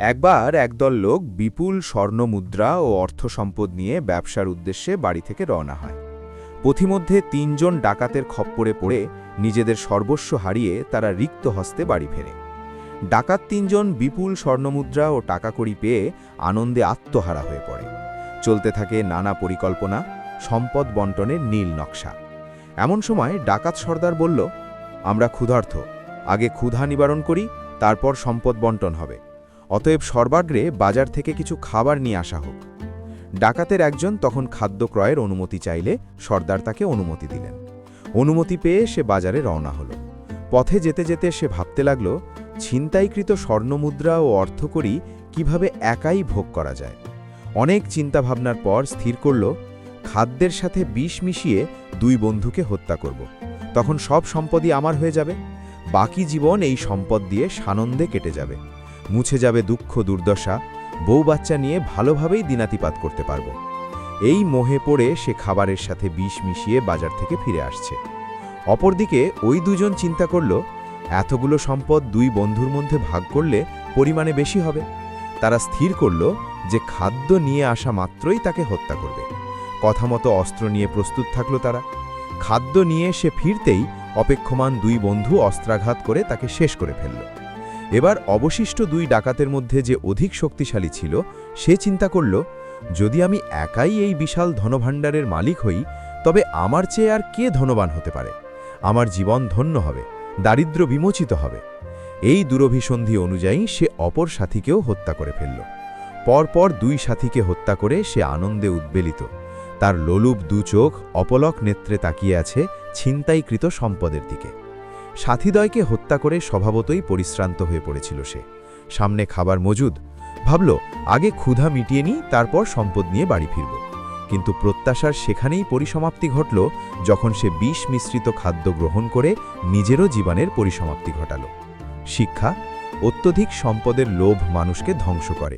একবার একদল লোক বিপুল স্বর্ণমুদ্রা ও অর্থসম্পদ নিয়ে ব্যবসার উদ্দেশ্যে বাড়ি থেকে রওনা হয়। পথিমধ্যে ৩ জন ডাকাতের খপ্পরে পড়ে নিজেদের সর্বস্ব হারিয়ে তারা রিক্ত হস্তে বাড়ি ফেরে। ডাকাত ৩ জন বিপুল স্বর্ণমুদ্রা ও টাকাকড়ি পেয়ে আনন্দে আত্মহারা হয়ে পড়ে। চলতে থাকে নানা পরিকল্পনা, সম্পদ বন্টনের নীল নকশা। এমন সময় ডাকাত সর্দার বলল, আমরা ক্ষুধার্ত, আগে ক্ষুধা নিবারণ করি, তারপর সম্পদ বন্টন হবে। অতএব সর্বাগ্রে বাজার থেকে কিছু খাবার নিয়ে আসা হোক। ডাকাতের একজন তখন খাদ্য ক্রয়ের অনুমতি চাইলে সর্দার তাকে অনুমতি দিলেন। অনুমতি পেয়ে সে বাজারে রওনা হল। পথে যেতে যেতে সে ভাবতে লাগল, ছিনতাইকৃত স্বর্ণমুদ্রা ও অর্থকড়ি কিভাবে একাই ভোগ করা যায়। অনেক চিন্তাভাবনার পর স্থির করল, খাদ্যের সাথে বিষ মিশিয়ে 2 বন্ধুকে হত্যা করব। তখন সব সম্পদই আমার হয়ে যাবে। বাকি জীবন এই সম্পদ দিয়ে সানন্দে কেটে যাবে। মুছে যাবে দুঃখ দুর্দশা, বউ বাচ্চা নিয়ে ভালোভাবেই দিনাতিপাত করতে পারব। এই মোহে পড়ে সে খাবারের সাথে বিষ মিশিয়ে বাজার থেকে ফিরে আসছে। অপরদিকে ওই 2 জন চিন্তা করল, এতগুলো সম্পদ 2 বন্ধুর মধ্যে ভাগ করলে পরিমাণে বেশি হবে। তারা স্থির করল যে খাদ্য নিয়ে আসা মাত্রই তাকে হত্যা করবে। কথা মতো অস্ত্র নিয়ে প্রস্তুত থাকল তারা। খাদ্য নিয়ে সে ফিরতেই অপেক্ষমান 2 বন্ধু অস্ত্রাঘাত করে তাকে শেষ করে ফেলল। এবার অবশিষ্ট 2 ডাকাতের মধ্যে যে অধিক শক্তিশালী ছিল সে চিন্তা করল, যদি আমি একাই এই বিশাল ধনভাণ্ডারের মালিক হই, তবে আমার চেয়ে আর কে ধনবান হতে পারে। আমার জীবন ধন্য হবে, দারিদ্র্য বিমোচিত হবে। এই দুরভিসন্ধি অনুযায়ী সে অপর সাথীকেও হত্যা করে ফেলল। পরপর 2 সাথীকে হত্যা করে সে আনন্দে উদ্বেলিত। তার লোলুপ 2 চোখ অপলক নেত্রে তাকিয়ে আছে ছিনতাইকৃত সম্পদের দিকে। সাথীদ্বয়কে হত্যা করে স্বভাবতই পরিশ্রান্ত হয়ে পড়েছিল সে। সামনে খাবার মজুদ। ভাবল, আগে ক্ষুধা মিটিয়ে নিই, তারপর সম্পদ নিয়ে বাড়ি ফিরব। কিন্তু প্রত্যাশার সেখানেই পরিসমাপ্তি ঘটল যখন সে বিষ মিশ্রিত খাদ্য গ্রহণ করে নিজেরও জীবনের পরিসমাপ্তি ঘটাল। শিক্ষা: অত্যধিক সম্পদের লোভ মানুষকে ধ্বংস করে।